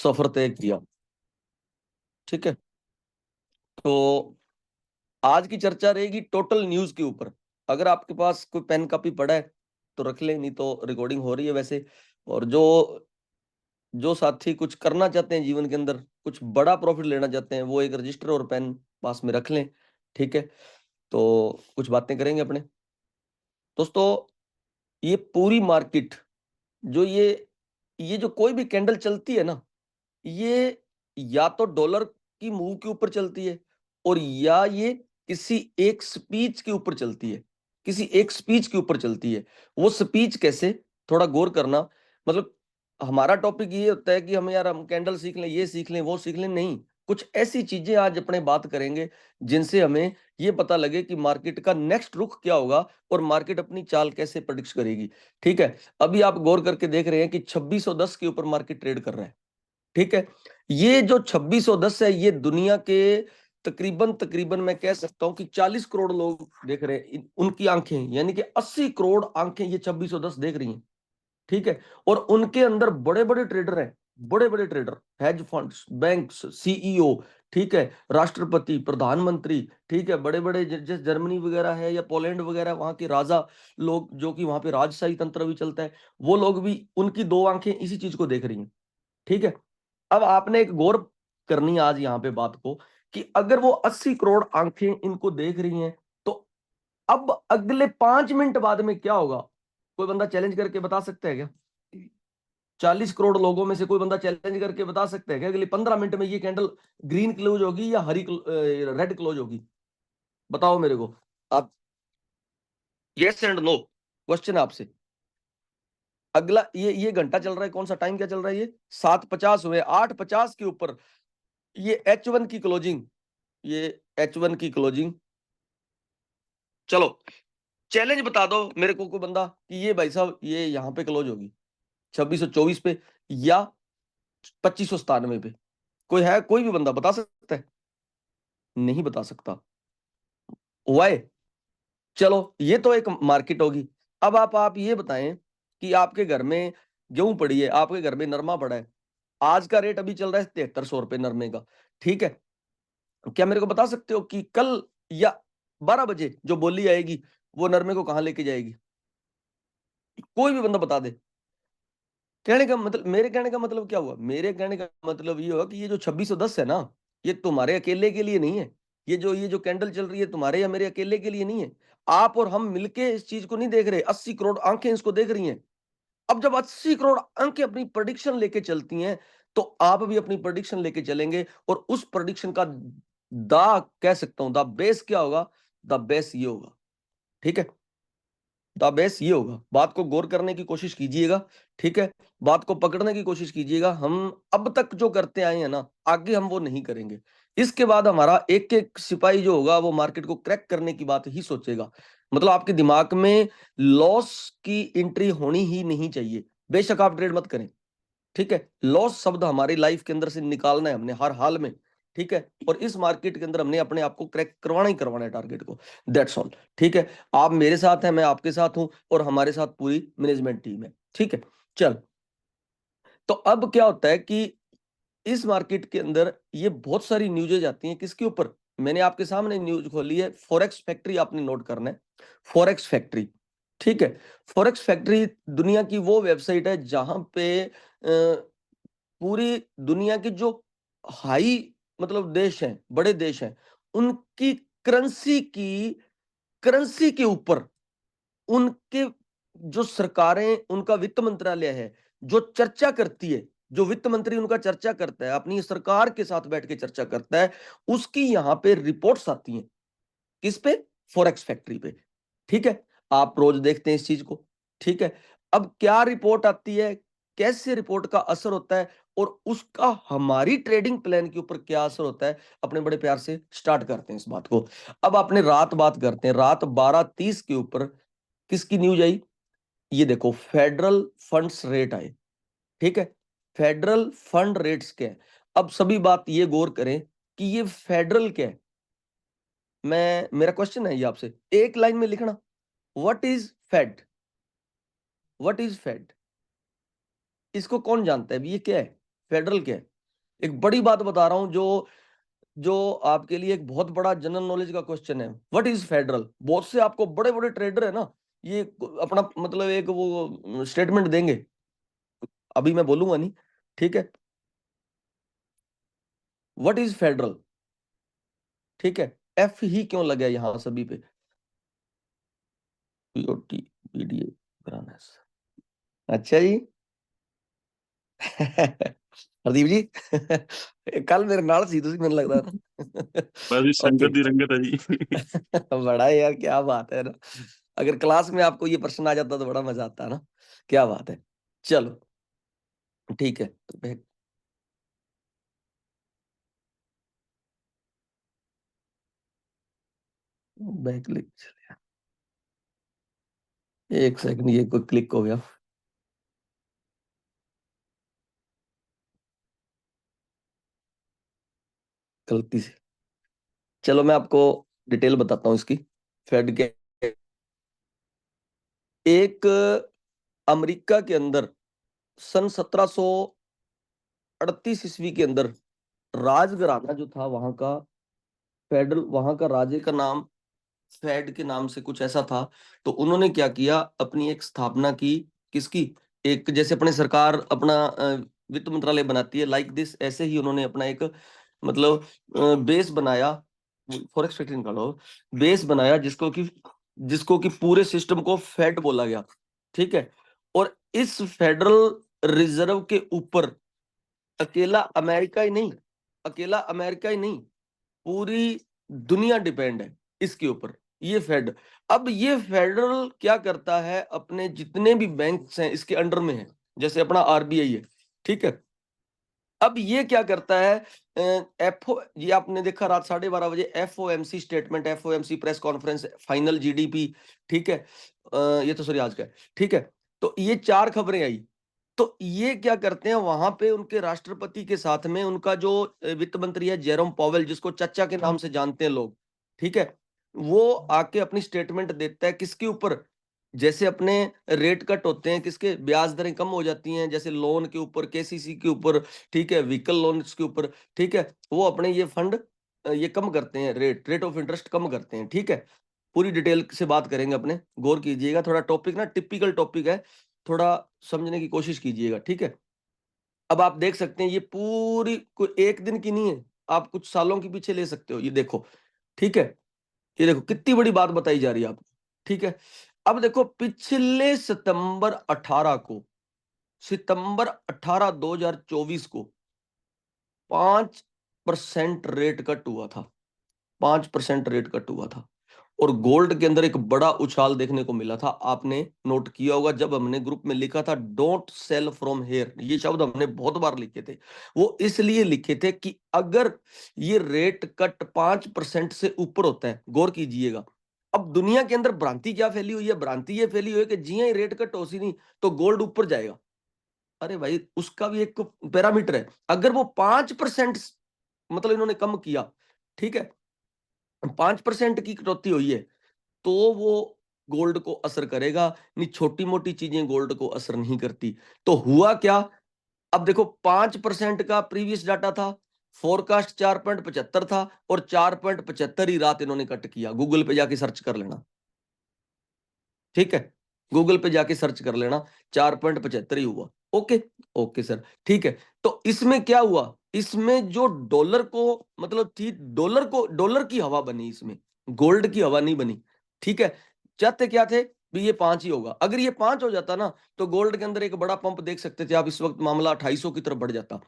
सफर तय किया। ठीक है, तो आज की चर्चा रहेगी टोटल न्यूज के ऊपर। अगर आपके पास कोई पेन कॉपी पड़ा है तो रख ले, नहीं तो रिकॉर्डिंग हो रही है वैसे। और जो जो साथी कुछ करना चाहते हैं जीवन के अंदर, कुछ बड़ा प्रॉफिट लेना चाहते हैं, वो एक रजिस्टर और पेन पास में रख लें। ठीक है, तो कुछ बातें करेंगे अपने दोस्तों। ये पूरी मार्केट, जो ये जो कोई भी कैंडल चलती है ना, ये या तो डॉलर की मूव के ऊपर चलती है, और या ये किसी एक स्पीच के ऊपर चलती है। किसी एक स्पीच के ऊपर चलती है। वो स्पीच कैसे, थोड़ा गौर करना। मतलब हमारा टॉपिक ये होता है कि हम यार हम कैंडल सीख लें, ये सीख लें, वो सीख लें, नहीं। कुछ ऐसी चीजें आज अपने बात करेंगे जिनसे हमें ये पता लगे कि मार्केट का नेक्स्ट रुख क्या होगा और मार्केट अपनी चाल कैसे प्रेडिक्ट करेगी। ठीक है, अभी आप गौर करके देख रहे हैं कि 2610 के ऊपर मार्केट ट्रेड कर रहा है। ठीक है, ये जो 2610 है, ये दुनिया के तकरीबन तकरीबन मैं कह सकता हूं कि 40 करोड़ लोग देख रहे हैं। उनकी आंखें, यानी कि 80 करोड़ आंखें ये 2610 देख रही हैं। ठीक है, और उनके अंदर बड़े बड़े ट्रेडर हैं, बड़े बड़े trader, hedge funds, banks, CEO. ठीक है, राष्ट्रपति, प्रधानमंत्री। ठीक है, बड़े बड़े जैसे जर्मनी वगैरह है या पोलैंड वगैरह, वहां के राजा लोग, जो कि वहां पे राजशाही तंत्र भी चलता है, वो लोग भी, उनकी दो आंखें इसी चीज को देख रही हैं। ठीक है, अब आपने एक गौर करनी है आज यहाँ पे बात को, कि अगर वो 80 करोड़ आंखें इनको देख रही हैं, तो अब अगले 5 मिनट बाद में क्या होगा? कोई बंदा चैलेंज करके बता सकता है क्या? 40 करोड़ लोगों में से कोई बंदा चैलेंज करके बता सकता है क्या अगले 15 मिनट में ये कैंडल ग्रीन क्लोज होगी या हरी रेड क्लोज होगी? बताओ मेरे को आप। यस एंड नो क्वेश्चन आपसे। अगला ये घंटा चल रहा है, कौन सा टाइम क्या चल रहा है? ये 7:50 हुए, 8:50 के ऊपर ये H1 की क्लोजिंग, ये H1 की क्लोजिंग। चलो, चैलेंज बता दो मेरे को कोई बंदा कि ये भाई साहब ये यहां पे क्लोज होगी 2624 पे या 2597 पे। कोई है, कोई भी बंदा बता सकता है? नहीं बता सकता। वाई? चलो, ये तो एक मार्केट होगी। अब आप ये बताएं कि आपके घर में गेहूं पड़ी है, आपके घर में नरमा पड़ा है। आज का रेट अभी चल रहा है 7300 रुपए नरमे का। ठीक है, क्या मेरे को बता सकते हो कि कल या 12 बजे जो बोली आएगी वो नरमे को कहां लेके जाएगी? कोई भी बंदा बता दे। कहने का मतलब, मेरे कहने का मतलब क्या हुआ? मेरे कहने का मतलब ये हुआ कि ये जो 2610 है ना, ये तुम्हारे अकेले के लिए नहीं है। ये जो कैंडल चल रही है तुम्हारे या मेरे अकेले के लिए नहीं है। आप और हम मिलके इस चीज को नहीं देख रहे, 80 करोड़ आंखें इसको देख रही हैं। अब जब 80 करोड़ आंखें अपनी प्रेडिक्शन लेके चलती हैं, तो आप भी अपनी प्रेडिक्शन लेके चलेंगे, और उस प्रेडिक्शन का दा कह सकता हूं, द बेस क्या होगा? द बेस ये होगा। ठीक है, द बेस ये होगा। बात को गौर करने की कोशिश कीजिएगा। ठीक है, बात को पकड़ने की कोशिश कीजिएगा। हम अब तक जो करते आए हैं ना, आगे हम वो नहीं करेंगे। इसके बाद हमारा एक एक सिपाही जो होगा वो मार्केट को क्रैक करने की बात ही सोचेगा। मतलब आपके दिमाग में लॉस की एंट्री होनी ही नहीं चाहिए। बेशक आप ट्रेड मत करें। ठीक है, लॉस शब्द हमारी लाइफ के अंदर से निकालना है हमने हर हाल में। ठीक है, और इस मार्केट के अंदर हमने अपने आप को क्रैक करवाना ही करवाना है, टारगेट को। That's all. ठीक है, आप मेरे साथ हैं, मैं आपके साथ हूं, और हमारे साथ पूरी मैनेजमेंट टीम है। ठीक है, चल। तो अब क्या होता है कि इस मार्केट के अंदर ये बहुत सारी न्यूज़ेज आती हैं, किसके ऊपर? मैंने आपके सामने न्यूज खोली है, फॉरेक्स फैक्ट्री आपने नोट करना है। Forex factory. ठीक है, फॉरेक्स फैक्ट्री दुनिया की वो वेबसाइट है जहां पे पूरी दुनिया के जो हाई, मतलब देश हैं, बड़े देश हैं, उनकी करेंसी के ऊपर उनके जो सरकारें, उनका वित्त मंत्रालय है, जो चर्चा करती है, जो वित्त मंत्री उनका चर्चा करता है, अपनी सरकार के साथ बैठ के चर्चा करता है, उसकी यहां पे रिपोर्ट्स आती हैं। किस पे? फॉरेक्स फैक्ट्री पे। ठीक है, आप रोज देखते हैं इस चीज को। ठीक है, अब क्या रिपोर्ट आती है, कैसे रिपोर्ट का असर होता है, और उसका हमारी ट्रेडिंग प्लान के ऊपर क्या असर होता है, अपने बड़े प्यार से स्टार्ट करते हैं इस बात को। अब आपने रात बात करते हैं, रात 12:30 के ऊपर किसकी न्यूज आई? ये देखो, फेडरल फंड्स रेट आए। ठीक है, फेडरल फंड रेट्स क्या है? अब सभी बात ये गौर करें कि ये फेडरल क्या है। मेरा क्वेश्चन है ये आपसे, एक लाइन में लिखना, what is fed? What is fed? इसको कौन जानता है? ये क्या है? फेडरल क्या है? एक बड़ी बात बता रहा हूं जो जो आपके लिए एक बहुत बड़ा जनरल नॉलेज का क्वेश्चन है। What is federal? बहुत से आपको बड़े बड़े ट्रेडर है ना, ये अपना मतलब एक वो स्टेटमेंट देंगे, अभी मैं बोलूंगा नहीं, ठीक है। What is federal? ठीक है, एफ ही क्यों लगा यहां सभी पे? पीओटी पीडीए कराना है। अच्छा जी। हरदीप जी कल मेरे नाल सी तुसी मैंने लगता ना बस जी, ओके। संगत दी रंगत है जी। बड़ा है यार, क्या बात है ना। अगर क्लास में आपको ये प्रश्न आ जाता तो बड़ा मजा आता ना। क्या बात है। चलो ठीक है, तो बैक क्लिक, एक सेकंड, ये कोई क्लिक हो गया गलती से। चलो मैं आपको डिटेल बताता हूँ इसकी। फेड के एक अमेरिका के अंदर सन 1738 ईस्वी के अंदर राजघराना जो था वहां का, फेडरल, वहां का राजे का नाम फेड के नाम से कुछ ऐसा था। तो उन्होंने क्या किया, अपनी एक स्थापना की। किसकी? एक जैसे अपने सरकार अपना वित्त मंत्रालय बनाती है, लाइक दिस, ऐसे ही उन्होंने अपना एक मतलब बेस बनाया। फॉरेक्स फैक्ट्री निकालो, बेस बनाया जिसको कि पूरे सिस्टम को फेड बोला गया। ठीक है। और इस फेडरल रिजर्व के ऊपर अकेला अमेरिका ही नहीं, अकेला अमेरिका ही नहीं, पूरी दुनिया डिपेंड है इसके ऊपर, ये फेड। अब ये फेडरल क्या करता है, अपने जितने भी बैंक्स हैं इसके अंडर में है, जैसे अपना आरबीआई है। ठीक है। अब ये क्या करता है, एफओ, ये आपने देखा रात 12:30 बजे FOMC statement, FOMC press conference, final GDP. ठीक है। ये तो सॉरी आज का है। ठीक है। तो ये चार खबरें आई। तो ये क्या करते हैं, वहां पे उनके राष्ट्रपति के साथ में उनका जो वित्त मंत्री है जेरोम पावेल, जिसको चच्चा के नाम से जानते हैं लोग। ठीक है। वो आके अपनी स्टेटमेंट देता है किसके ऊपर, जैसे अपने रेट कट होते हैं, किसके ब्याज दरें कम हो जाती हैं, जैसे लोन के ऊपर, केसीसी के ऊपर, ठीक है, व्हीकल लोन्स के ऊपर। ठीक है। वो अपने ये फंड ये कम करते हैं, रेट ऑफ इंटरेस्ट कम करते हैं। ठीक है। पूरी डिटेल से बात करेंगे अपने, गौर कीजिएगा, थोड़ा टॉपिक ना टिपिकल टॉपिक है, थोड़ा समझने की कोशिश कीजिएगा। ठीक है। अब आप देख सकते हैं ये पूरी कोई एक दिन की नहीं है, आप कुछ सालों के पीछे ले सकते हो, ये देखो। ठीक है। ये देखो कितनी बड़ी बात बताई जा रही है आपको। ठीक है। अब देखो पिछले सितंबर 18 2024 को 5% रेट कट हुआ था। 5% रेट कट हुआ था। और गोल्ड के अंदर एक बड़ा उछाल देखने को मिला था। आपने नोट किया होगा, जब हमने ग्रुप में लिखा था डोंट सेल फ्रॉम हेयर, ये शब्द हमने बहुत बार लिखे थे। वो इसलिए लिखे थे कि अगर ये रेट कट 5% से ऊपर होता है, गौर कीजिएगा। अब दुनिया के अंदर भ्रांति क्या फैली हुई है, भ्रांति ये फैली हुई है कि जी ही रेट कट हो सी नहीं तो गोल्ड ऊपर जाएगा। अरे भाई, उसका भी एक पैरामीटर है। अगर वो 5% मतलब इन्होंने कम किया, ठीक है, 5% की कटौती हुई है, तो वो गोल्ड को असर करेगा। नहीं, छोटी मोटी चीजें गोल्ड को असर नहीं करती। तो हुआ क्या, अब देखो 5% का प्रीवियस डाटा था, फोरकास्ट 4.75 था, और 4.75 ही रात इन्होंने कट किया। गूगल पे जाके सर्च कर लेना। ठीक है। गूगल पे जाके सर्च कर लेना, 4.75 ही हुआ। ओके। ओके सर, ठीक है। तो इसमें क्या हुआ, इसमें जो डॉलर को मतलब थी, डॉलर की हवा बनी इसमें, गोल्ड की हवा नहीं बनी। ठीक है। चाहते क्या थे भी ये 5 ही होगा। अगर ये 5 हो जाता ना, तो गोल्ड के अंदर एक बड़ा पंप देख सकते थे आप, इस वक्त मामला 2800 की तरफ बढ़ जाता।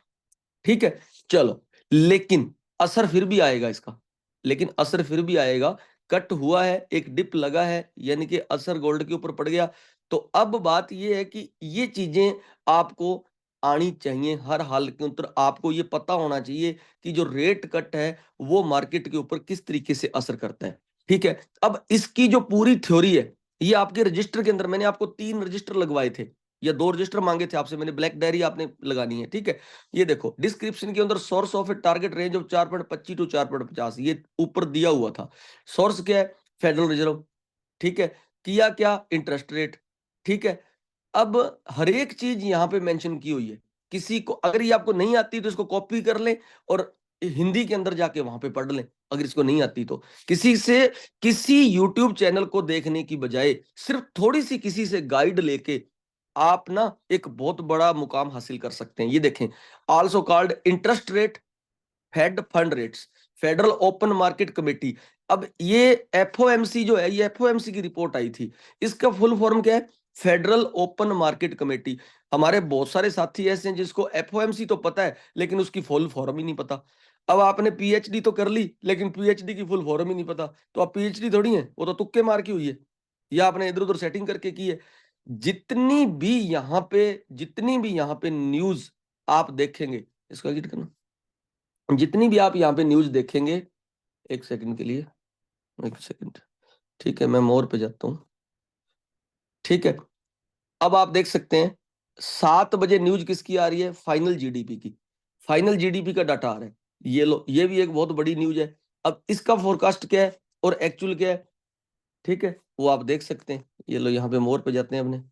ठीक है। चलो, लेकिन असर फिर भी आएगा इसका, लेकिन असर फिर भी आएगा। कट हुआ है, एक डिप लगा है, यानी कि असर गोल्ड के ऊपर पड़ गया। तो अब बात यह है कि ये चीजें आपको आनी चाहिए, हर हाल के अंदर आपको ये पता होना चाहिए कि जो रेट कट है वो मार्केट के ऊपर किस तरीके से असर करता है। ठीक है। अब इसकी जो पूरी थ्योरी है, ये आपके रजिस्टर के अंदर, मैंने आपको 3 रजिस्टर लगवाए थे या 2 रजिस्टर मांगे थे आपसे मैंने, ब्लैक डायरी आपने लगानी है। ठीक है। ये देखो डिस्क्रिप्शन के अंदर source of a target range of 4.25 to 4.50, ये ऊपर दिया हुआ था। सोर्स क्या है, फेडरल रिजर्व। ठीक है। किया क्या, इंटरेस्ट रेट। ठीक है। अब हर एक चीज यहां पे मेंशन की हुई है किसी को अगर ये आपको नहीं आती तो इसको कॉपी कर लें और हिंदी के अंदर जाके वहां पे पढ़ लें, अगर इसको नहीं आती तो। किसी यूट्यूब चैनल को देखने की बजाय सिर्फ थोड़ी सी किसी से गाइड लेके आप ना एक बहुत बड़ा मुकाम हासिल कर सकते हैं। ये देखें, also called interest rate, Fed fund rates, Federal Open Market Committee. अब ये एफओएमसी जो है, ये एफओएमसी की रिपोर्ट आई थी, इसका फुल फॉर्म क्या है? Federal Open Market committee. हमारे बहुत सारे साथी ऐसे हैं जिसको एफओएमसी तो पता है लेकिन उसकी फुल फॉर्म ही नहीं पता। अब आपने पीएचडी तो कर ली लेकिन पीएचडी की फुल फॉर्म ही नहीं पता, तो आप पीएचडी थोड़ी है, वो तो तुक्के मार की हुई है या आपने इधर उधर सेटिंग करके की है। जितनी भी यहाँ पे न्यूज आप देखेंगे, इसको एडिट करना, जितनी भी आप यहाँ पे न्यूज देखेंगे, एक सेकंड के लिए, एक सेकंड, ठीक है, मैं मोर पे जाता हूँ, ठीक है। अब आप देख सकते हैं 7 बजे न्यूज किसकी आ रही है? फाइनल जीडीपी की। फाइनल जीडीपी का डाटा आ रहा है, ये लो, ये भी एक बहुत बड़ी न्यूज है। अब इसका फोरकास्ट क्या है और एक्चुअल क्या है, ठीक है, वो आप देख सकते हैं। ये लो, यहाँ पे मोर पे जाते हैं अपने,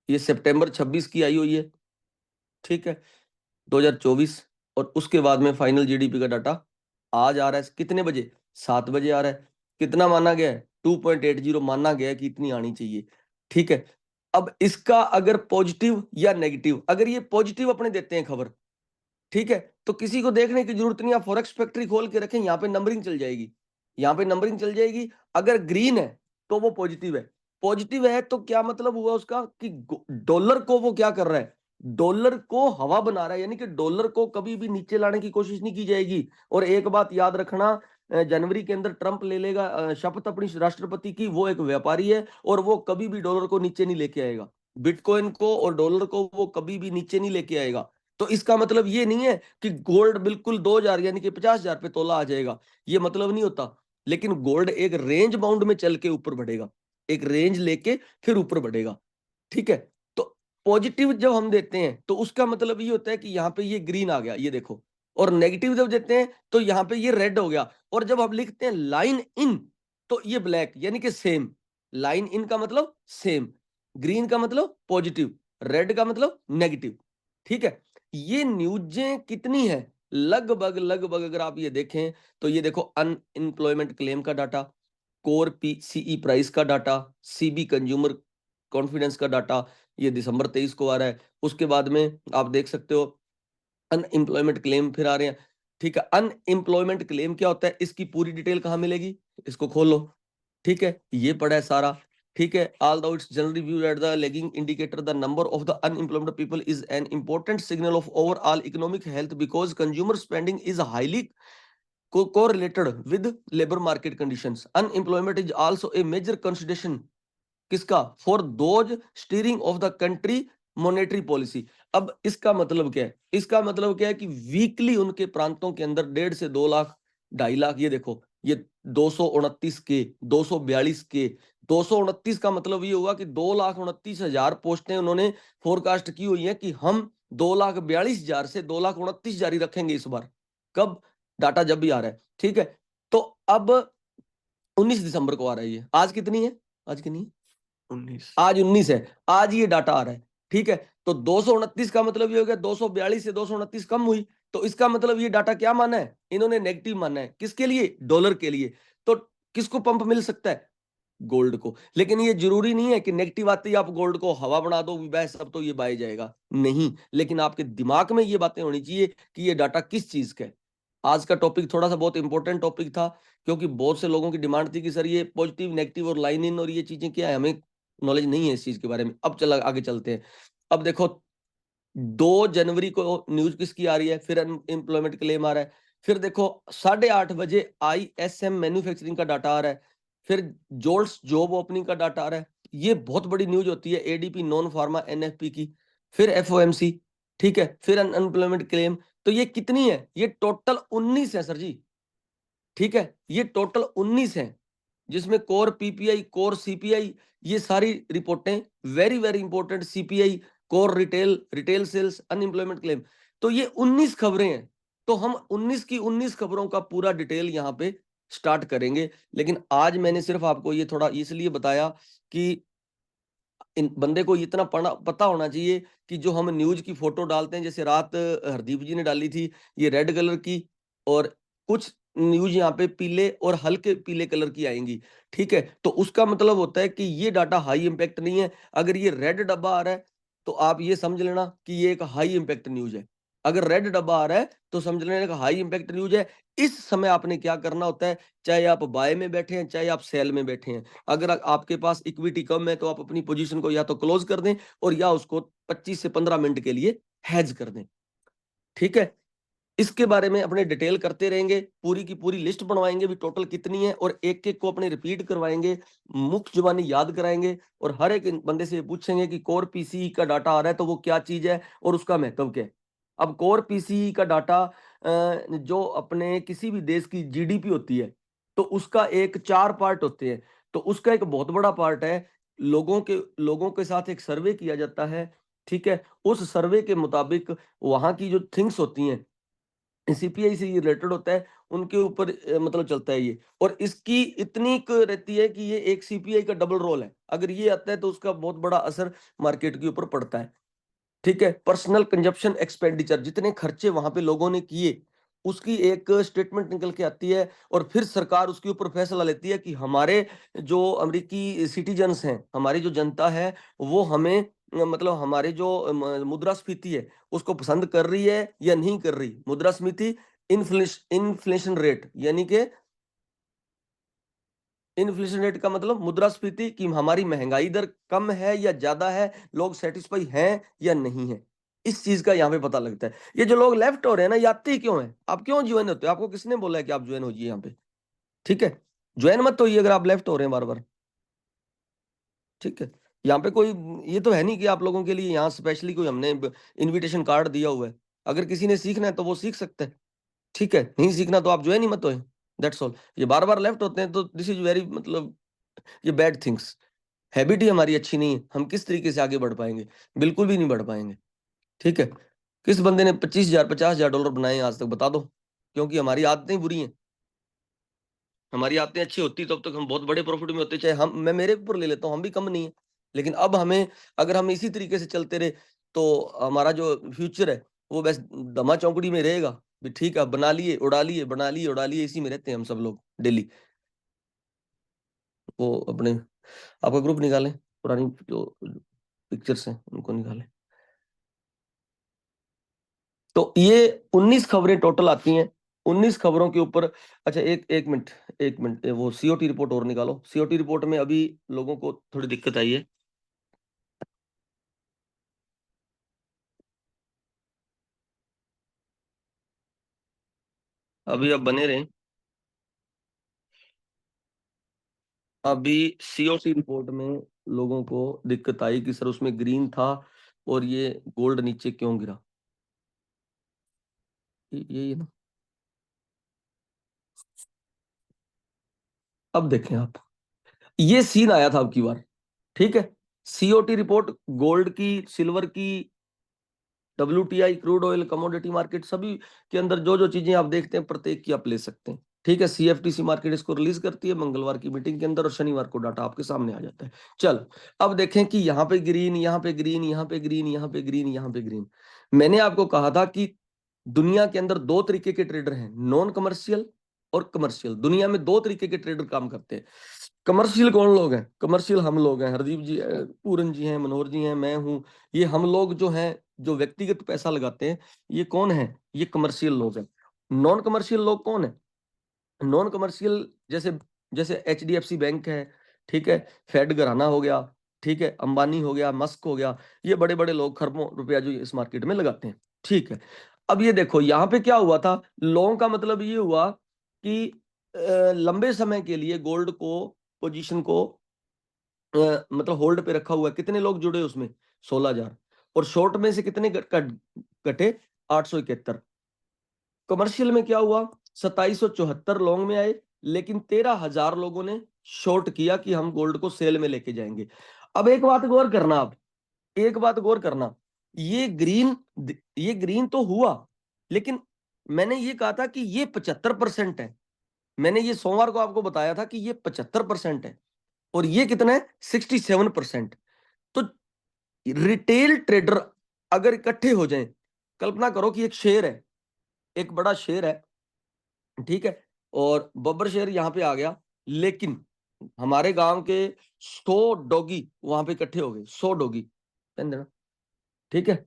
ये सितंबर 26 की आई हुई है, ठीक है, 2024। और उसके बाद में फाइनल जीडीपी का डाटा आज आ रहा है, कितने बजे? 7 बजे आ रहा है। कितना माना गया है? 2.80 माना गया है कि इतनी आनी चाहिए, ठीक है। अब इसका अगर पॉजिटिव या नेगेटिव, अगर ये पॉजिटिव अपने देते हैं खबर, ठीक है, तो किसी को देखने की जरूरत नहीं, आप फॉरेक्स फैक्ट्री खोल के रखें, यहाँ पे नंबरिंग चल जाएगी, यहाँ पे नंबरिंग चल जाएगी। अगर ग्रीन है तो वो पॉजिटिव है। पॉजिटिव है तो क्या मतलब हुआ उसका कि डॉलर को वो क्या कर रहा है? डॉलर को हवा बना रहा है, यानी कि डॉलर को कभी भी नीचे लाने की कोशिश नहीं की जाएगी। और एक बात याद रखना, जनवरी के अंदर ट्रंप ले लेगा शपथ अपनी राष्ट्रपति की, वो एक व्यापारी है और वो कभी भी डॉलर को नीचे नहीं लेके आएगा, बिटकॉइन को और डॉलर को वो कभी भी नीचे नहीं लेके आएगा। तो इसका मतलब ये नहीं है कि गोल्ड बिल्कुल 2000 यानी कि 50,000 पे तोला आ जाएगा, ये मतलब नहीं होता। लेकिन गोल्ड एक रेंज बाउंड में चल के ऊपर बढ़ेगा, एक रेंज लेके फिर ऊपर बढ़ेगा, ठीक है। तो पॉजिटिव जब हम देते हैं तो उसका मतलब ये होता है कि यहाँ पे ये ग्रीन आ गया, ये देखो। और नेगेटिव जब देते हैं तो यहाँ पे ये रेड हो गया। और जब हम लिखते हैं लाइन इन तो ये ब्लैक, यानी कि सेम। लाइन इन का मतलब सेम, ग्रीन का मतलब पॉजिटिव, रेड का मतलब नेगेटिव, ठीक है। ये न्यूजें कितनी है? लगभग लगभग अगर आप ये देखें तो ये देखो, अनएम्प्लॉयमेंट क्लेम का डाटा, कोर पीसीई प्राइस का डाटा, सीबी कंज्यूमर कॉन्फिडेंस का डाटा, ये दिसंबर 23 को आ रहा है। उसके बाद में आप देख सकते हो अनएम्प्लॉयमेंट क्लेम फिर आ रहे हैं, ठीक है। अनएम्प्लॉयमेंट क्लेम क्या होता है, इसकी पूरी डिटेल कहाँ मिलेगी? इसको खोलो, ठीक है, ये पड़ा है सारा, ठीक है। although it's generally viewed as the lagging indicator, the number of the unemployed people is an important signal of overall economic health because consumer spending is highly correlated with labor market conditions. Unemployment is also a major consideration किसका? For those steering of the country monetary policy. अब इसका मतलब क्या है? इसका मतलब क्या है कि वीकली उनके प्रांतों के अंदर 1.5 से 2 लाख, 2.5 लाख, ये देखो, ये 229 के, 242 के, 229 का मतलब ये हुआ कि 2,29,000 पोस्टें उन्होंने फोरकास्ट की हुई है कि हम 2,42,000 से 2,29,000 जारी रखेंगे इस बार। कब? डाटा जब भी आ रहा है, ठीक है। तो अब 19 दिसंबर को आ रहा है ये, आज कितनी है? आज कितनी है? 19, आज 19 है, आज ये डाटा आ रहा है, ठीक है। तो 229 का मतलब ये हो गया 242 से 229 कम हुई, तो इसका मतलब ये डाटा क्या माना है इन्होंने? नेगेटिव माना है। किसके लिए? डॉलर के लिए। तो किसको पंप मिल सकता है? गोल्ड को। लेकिन ये जरूरी नहीं है कि नेगेटिव आते ही आप गोल्ड को हवा बना दो, बस अब तो ये बाय जाएगा, नहीं। लेकिन आपके दिमाग में ये बातें होनी चाहिए कि ये डाटा किस चीज का है। आज का टॉपिक थोड़ा सा बहुत इंपॉर्टेंट टॉपिक था, क्योंकि बहुत से लोगों की डिमांड थी कि सर ये पॉजिटिव नेगेटिव और लाइन इन और ये चीजें क्या है, हमें नॉलेज नहीं है इस चीज के बारे में। अब चला आगे चलते हैं। अब देखो 2 जनवरी को न्यूज किसकी आ रही है? फिर अनएम्प्लॉयमेंट क्लेम आ रहा है। फिर देखो 8:30 बजे आईएसएम मैन्युफैक्चरिंग का डाटा आ रहा है। फिर जोल्स जॉब ओपनिंग का डाटा आ रहा है। ये बहुत बड़ी न्यूज होती है, एडीपी नॉन फार्मा एनएफपी की। फिर एफओएमसी, ठीक है, फिर अनएम्प्लॉयमेंट क्लेम। तो ये कितनी है? ये टोटल 19 है सर जी, ठीक है, ये टोटल 19 है, जिसमें कोर पीपीआई, कोर सीपीआई, ये सारी रिपोर्टें very very important, CPI, core retail, retail sales, unemployment claim. तो ये 19 खबरें हैं। तो हम 19 की 19 खबरों का पूरा डिटेल यहाँ पे स्टार्ट करेंगे। लेकिन आज मैंने सिर्फ आपको ये थोड़ा इसलिए बताया कि इन बंदे को इतना पता होना चाहिए कि जो हम न्यूज की फोटो डालते हैं, जैसे रात हरदीप जी ने डाली थी ये रेड कलर की, और कुछ न्यूज यहाँ पे पीले और हल्के पीले कलर की आएंगी, ठीक है। तो उसका मतलब होता है कि ये डाटा हाई इंपैक्ट नहीं है। अगर ये रेड डब्बा आ रहा है तो आप ये समझ लेना कि ये एक हाई इंपैक्ट न्यूज है। अगर रेड डब्बा आ रहा है तो समझ लेना कि हाई इंपैक्ट न्यूज है। इस समय आपने क्या करना होता है, चाहे आप बाय में बैठे हैं चाहे आप सेल में बैठे हैं, अगर आपके पास इक्विटी कम है तो आप अपनी पोजीशन को या तो क्लोज कर दें और या उसको 25 से 15 मिनट के लिए हेज कर दें, ठीक है। इसके बारे में अपने डिटेल करते रहेंगे, पूरी की पूरी लिस्ट बनवाएंगे भी टोटल कितनी है, और एक एक को अपने रिपीट करवाएंगे, मुख्य जुबानी याद कराएंगे, और हर एक बंदे से पूछेंगे कि कोर पीसीई का डाटा आ रहा है तो वो क्या चीज है और उसका महत्व क्या है। अब कोर पीसीई का डाटा जो अपने किसी भी देश की जीडीपी होती है तो उसका एक 4 पार्ट होते हैं। तो उसका एक बहुत बड़ा पार्ट है, लोगों के साथ एक सर्वे किया जाता है, ठीक है। उस सर्वे के मुताबिक वहां की जो थिंग्स होती हैं सीपीआई से ये रिलेटेड होता है, उनके ऊपर मतलब चलता है ये। और इसकी इतनी रहती है कि ये एक सीपीआई का डबल रोल है, अगर ये आता है तो उसका बहुत बड़ा असर मार्केट के ऊपर पड़ता है, ठीक है। पर्सनल कंजप्शन एक्सपेंडिचर, जितने खर्चे वहां पे लोगों ने किए उसकी एक स्टेटमेंट निकल के आती है, और फिर सरकार उसके ऊपर फैसला लेती है कि हमारे जो अमेरिकी सिटीजन्स हैं, हमारी जो जनता है, वो हमें मतलब हमारे जो मुद्रास्फीति है उसको पसंद कर रही है या नहीं कर रही। मुद्रास्फीति इन्फ्लेशन रेट, यानी कि इन्फ्लेशन रेट का मतलब मुद्रास्फीति कि हमारी महंगाई दर कम है या ज्यादा है, लोग सेटिस्फाई हैं या नहीं है, इस चीज का यहाँ पे पता लगता है। ये जो लोग लेफ्ट हो रहे हैं ना, ये आते ही क्यों हैं, आप क्यों ज्वाइन होते हो, आपको किसने बोला है कि आप ज्वाइन होइए यहाँ पे, ठीक है। ज्वाइन मत होइए अगर आप लेफ्ट हो रहे हैं बार बार, ठीक है। यहाँ पे कोई ये तो है नहीं कि आप लोगों के लिए यहाँ स्पेशली कोई हमने इनविटेशन कार्ड दिया हुआ है। अगर किसी ने सीखना है तो वो सीख सकता है, ठीक है। नहीं सीखना तो आप ज्वाइन ही मत होए, दैट्स ऑल। ये बार बार लेफ्ट होते हैं तो दिस इज वेरी मतलब ये बैड थिंग्स, हैबिट ही हमारी अच्छी नहीं है। हम किस तरीके से आगे बढ़ पाएंगे, बिल्कुल भी नहीं बढ़ पाएंगे, ठीक है। किस बंदे ने 25,000 50,000 डॉलर बनाए हैं आज तक, बता दो। क्योंकि हमारी आदतें बुरी हैं, हमारी आदतें अच्छी होती तब तक हम बहुत बड़े प्रॉफिट में होते। चाहे हम, मैं मेरे ऊपर ले लेता हूँ, हम भी कम नहीं है, लेकिन अब हमें, अगर हम इसी तरीके से चलते रहे तो हमारा जो फ्यूचर है वो बस दमा चौकड़ी में रहेगा। भी ठीक है, बना लिए उड़ा लिए, बना लिए उड़ा लिए, इसी में रहते हैं हम सब लोग डेली। वो अपने आपका ग्रुप निकालें, पुरानी जो पिक्चर्स हैं उनको निकालें। तो ये 19 खबरें टोटल आती हैं, 19 खबरों के ऊपर। अच्छा एक एक मिनट, एक मिनट, वो सीओटी रिपोर्ट और निकालो। सीओटी रिपोर्ट में अभी लोगों को थोड़ी दिक्कत आई है, अभी अब बने रहे। अभी सीओटी रिपोर्ट में लोगों को दिक्कत आई कि सर उसमें ग्रीन था और ये गोल्ड नीचे क्यों गिरा, ये ना। अब देखें आप, ये सीन आया था अब की बार, ठीक है। सीओटी रिपोर्ट गोल्ड की, सिल्वर की, WTI crude oil, commodity market, सभी के अंदर जो जो चीजें आप देखते हैं प्रत्येक की आप ले सकते हैं, ठीक है। सीएफटीसी मार्केट इसको रिलीज करती है मंगलवार की मीटिंग के अंदर, और शनिवार को डाटा आपके सामने आ जाता है। चल अब देखें कि यहाँ पे ग्रीन, यहाँ पे ग्रीन, यहाँ पे ग्रीन, यहाँ पे ग्रीन, यहाँ पे ग्रीन। मैंने आपको कहा था कि दुनिया के अंदर दो तरीके के ट्रेडर हैं, नॉन कमर्शियल और कमर्शियल। दुनिया में दो तरीके के ट्रेडर काम करते हैं। कमर्शियल कौन लोग हैं, कमर्शियल हम लोग हैं, हरदीप जी पूरन जी हैं, मनोहर जी हैं, मैं हूं। ये हम लोग जो हैं, जो व्यक्तिगत पैसा लगाते हैं, ये कौन है, ये कमर्शियल लोग हैं। नॉन कमर्शियल लोग कौन है, नॉन कमर्शियल जैसे जैसे एचडीएफसी बैंक है, ठीक है, फेड घराना हो गया, ठीक है, अंबानी हो गया, मस्क हो गया, ये बड़े बड़े लोग खरबों रुपया जो इस मार्केट में लगाते हैं, ठीक है। अब ये देखो यहाँ पे क्या हुआ था, लॉन्ग का मतलब ये हुआ कि लंबे समय के लिए गोल्ड को, पोजीशन को मतलब होल्ड पे रखा हुआ है। कितने लोग जुड़े उसमें, 16,000। और शॉर्ट में से कितने कटे, 871। कमर्शियल में क्या हुआ, 2774 लॉन्ग में आए, लेकिन 13,000 लोगों ने शॉर्ट किया कि हम गोल्ड को सेल में लेके जाएंगे। अब एक बात गौर करना, आप एक बात गौर करना, ये ग्रीन, ये ग्रीन तो हुआ, लेकिन मैंने ये कहा था कि ये 75% है। मैंने ये सोमवार को आपको बताया था कि ये 75% है, और ये कितना है, 67%। तो रिटेल ट्रेडर अगर इकट्ठे हो जाएं, कल्पना करो कि एक शेर है, एक बड़ा शेर है, ठीक है, और बब्बर शेर यहां पे आ गया, लेकिन हमारे गांव के 100 डॉगी वहां पे इकट्ठे हो गए, 100 डॉगी, ध्यान देना, ठीक है,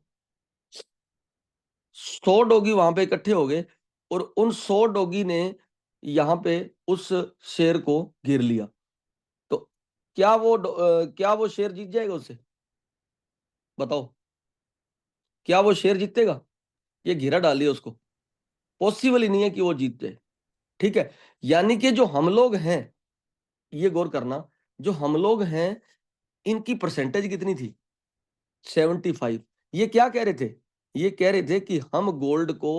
100 डॉगी वहां पे इकट्ठे हो गए, और उन 100 डॉगी ने यहां पे उस शेर को घेर लिया, तो क्या वो शेर जीत जाएगा उससे? बताओ, क्या वो शेर जीतेगा? ये घेरा डालिए उसको, पॉसिबल ही नहीं है कि वो जीत जाए, ठीक है। यानी कि जो हम लोग हैं, ये गौर करना, जो हम लोग हैं इनकी परसेंटेज कितनी थी? 75। ये क्या कह रहे थे? ये कह रहे थे कि हम गोल्ड को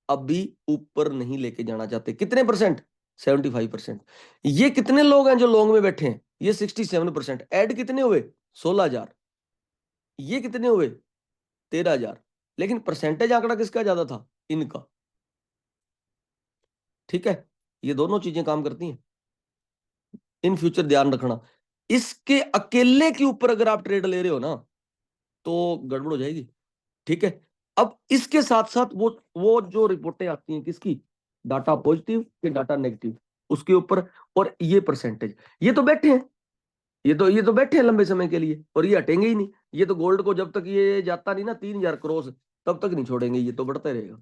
अभी ऊपर नहीं लेके जाना चाहते। कितने परसेंट? 75%। ये कितने लोग हैं जो लॉन्ग में बैठे हैं? ये 67%। ऐड कितने हुए? 16,000। ये कितने हुए? 13,000। लेकिन परसेंटेज आंकड़ा किसका ज्यादा था? इनका, ठीक है। ये दोनों चीजें काम करती हैं, इन फ्यूचर ध्यान रखना। इसके अकेले के ऊपर अगर आप ट्रेड ले रहे हो ना, तो गड़बड़ हो जाएगी, ठीक है। अब इसके साथ साथ वो जो रिपोर्टें आती हैं किसकी, डाटा पॉजिटिव के डाटा नेगेटिव, उसके ऊपर, और ये परसेंटेज, ये तो बैठे हैं, ये तो बैठे हैं लंबे समय के लिए, और ये हटेंगे ही नहीं। ये तो गोल्ड को जब तक ये जाता नहीं ना 3,000 क्रॉस, तब तक नहीं छोड़ेंगे, ये तो बढ़ता रहेगा,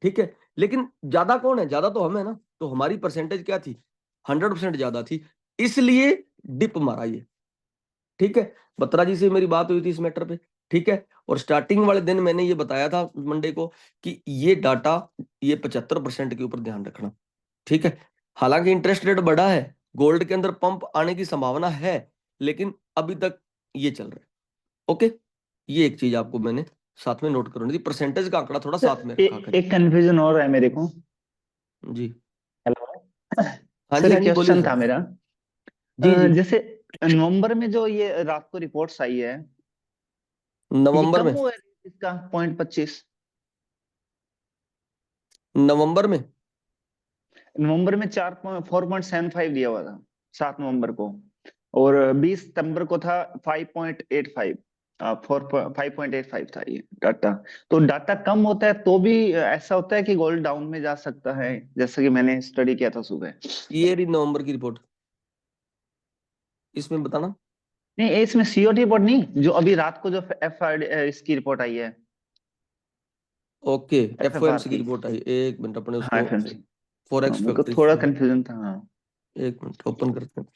ठीक है। लेकिन ज्यादा कौन है? ज्यादा तो हम है ना, तो हमारी परसेंटेज क्या थी? 100% ज्यादा थी, इसलिए डिप मारा ये, ठीक है। बत्रा जी से मेरी बात हुई थी इस मैटर पे, ठीक है, और स्टार्टिंग वाले दिन मैंने ये बताया था मंडे को कि ये डाटा, ये 75% के ऊपर ध्यान रखना, ठीक है। हालांकि इंटरेस्ट रेट बढ़ा है, गोल्ड के अंदर पंप आने की संभावना है, लेकिन अभी तक ये चल रहा है, ओके। ये एक चीज आपको मैंने साथ में नोट करनी थी, परसेंटेज का आंकड़ा थोड़ा साथ सर में रखा करें। एक कंफ्यूजन और है मेरे को। जी, हेलो। सर हाँ एक जी, बोलिए क्वेश्चन सर। था मेरा। जी जी। जैसे नवंबर में जो ये रात को रिपोर्ट्स आई है, ये नवंबर कम में, हुआ है इसका 0.25। नवंबर में नवंबर में 4.4.75 दिया हुआ था 7 नवंबर को, और 20 सितंबर को था 5.85। 5.85 था ये डाटा। तो डाटा कम होता है तो भी ऐसा होता है कि गोल्ड डाउन में जा सकता है, जैसा कि मैंने स्टडी किया था सुबह। ये रही नवंबर की रिपोर्ट, इसमें बताना। नहीं, इसमें सीओटी रिपोर्ट नहीं, जो अभी रात को जो एफ आर इसकी रिपोर्ट आई है, okay, F F R FOMC की की। रिपोर्ट आई, एक मिनट अपने हाँ उसको, एफएमसी। हाँ, फॉरेक्स मेरे को फैक्ट्री थोड़ा से, कंफ्यूजन था। हाँ। एक मिनट ओपन करते हैं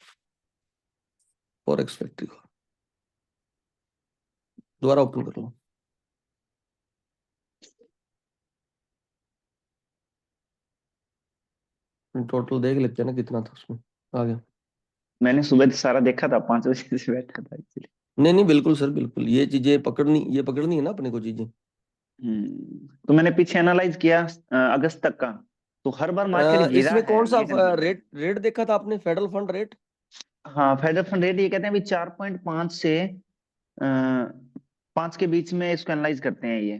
फॉरेक्स फैक्ट्री को, दोबारा ओपन कर लो, टोटल देख लेते हैं ना कितना था उसमें, आ गया। मैंने सुबह सारा देखा था, 5 बजे से बैठा था एक्चुअली। नहीं नहीं, बिल्कुल सर, बिल्कुल ये चीजें पकड़नी, ये पकड़नी है ना अपने को चीजें। तो मैंने पीछे एनालाइज किया अगस्त तक का, तो हर बार मार्केट गिरा इसमें है, कौन सा ये कंफ्यूजन है। रेट रेट देखा था आपने, फेडरल फंड रेट? हाँ, फेडरल फंड रेट ये कहते हैं अभी 4.5 से 5 के बीच में इसको एनालाइज करते हैं ये।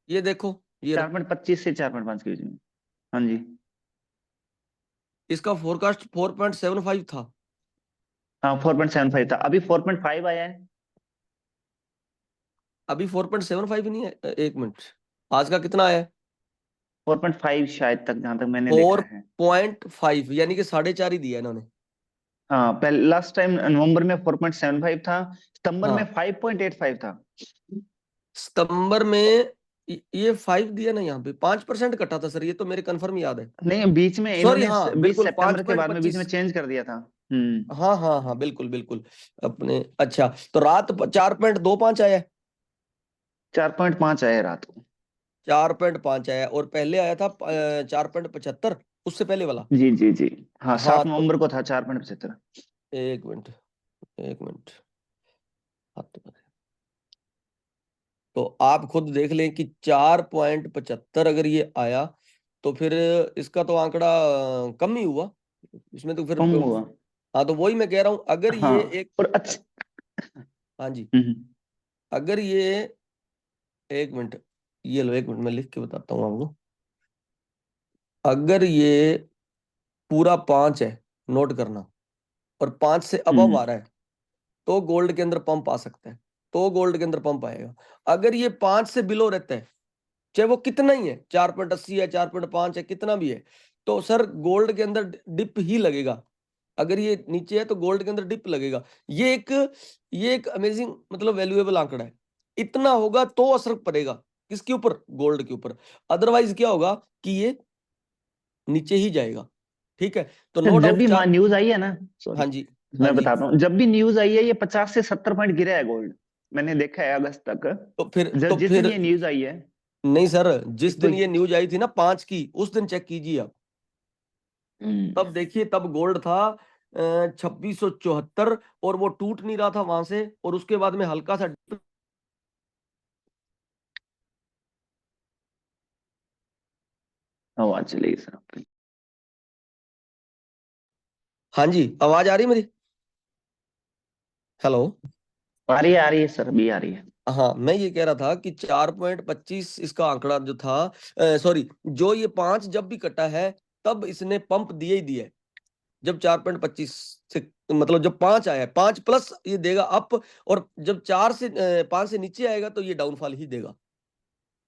ये देखो, ये रहा, 4.25 से 4.5 के बीच में। हाँ जी। इसका फोरकास्ट 4.75 था। हाँ, 4.75 था, अभी 4.5 आया है। अभी 4.75 ही नहीं है, एक मिनट, आज का कितना आया है? 4.5 शायद तक, जहां तक मैंने देखा फोर है। पॉइंट फाइव यानी कि 4.5 ही दिया इन्होंने। हाँ, पहले लास्ट टाइम नवंबर में 4.75 था, सितंबर में हाँ, 5.85 था। सितंबर में ये 5 दिया ना, यहाँ पे 5% कटा था सर, ये तो मेरे कंफर्म याद है। नहीं, बीच में सॉरी, इन्होंने हाँ 20 बिल्कुल, पांच सितंबर के पॉइंट बाद में बीच में पच्चीस चेंज कर दिया था। हम्म। हाँ हाँ हाँ, बिल्कुल बिल्कुल। अपने अच्छा, तो रात 4.25 आया है। 4.5 आया रात को। 4.5 आया, और पहले आया था 4.75, उससे पहले वाला। जी जी जी। हाँ, हाँ, सात तो नवंबर को था 4.75। एक मिनट, एक मिनट, हाथ तो, तो आप खुद देख लें कि 4.75 अगर ये आया, तो फिर इसका तो आंकड़ा कम ही हुआ, इसमें तो फिर कम हुआ। हाँ, तो वही मैं कह रहा हूं, अगर हाँ, ये एक, और अच्छा। हाँ जी, हम्म। अगर ये, एक मिनट, ये लो, एक मिनट मैं लिख के बताता हूँ आपको। अगर ये पूरा 5 है, नोट करना, और 5 से अबव हम्म। आ रहा है, तो गोल्ड के अंदर पंप आ सकता है। तो गोल्ड के अंदर पंप आएगा। अगर ये 5 से बिलो रहता है, चाहे वो कितना ही है, 4.80 है, 4.5 है, कितना भी है, तो सर गोल्ड के अंदर डिप ही लगेगा। अगर ये नीचे है तो गोल्ड के अंदर डिप लगेगा। ये एक अमेजिंग मतलब वैल्यूएबल आंकड़ा है। इतना होगा तो असर पड़ेगा किसके ऊपर, गोल्ड के ऊपर। अदरवाइज क्या होगा कि ये नीचे ही जाएगा। ठीक है, तो नो सर जब डाउट भी चार। न्यूज आई है ना, हाँ सॉरी जी, हाँ मैं जी। बताता हूँ, जब भी न्यूज आई है ये 50 से 70 पॉइंट गिरा है गोल्ड, मैंने देखा है अगस्त तक। तो फिर तो जब जिस दिन फिर ये न्यूज आई है, नहीं सर, जिस एक तो दिन ये न्यूज आई थी ना 5 की, उस दिन चेक कीजिए आप। हम्म, तब देखिए, तब गोल्ड था 2674, और वो टूट नहीं रहा था वहां से, और उसके बाद में हल्का सा आवाज चलेगी सर आपकी। हाँ जी, आवाज आ रही मेरी? हेलो। आ रही है सर, अभी आ रही है। हाँ, मैं ये कह रहा था कि 4.25 इसका आंकड़ा जो था, सॉरी, जो ये 5 जब भी कटा है तब इसने पंप दिए ही दिए। जब 4.25 से मतलब जब 5 आया है, 5 प्लस ये देगा अप, और जब 5 से नीचे आएगा तो ये डाउनफॉल ही देगा।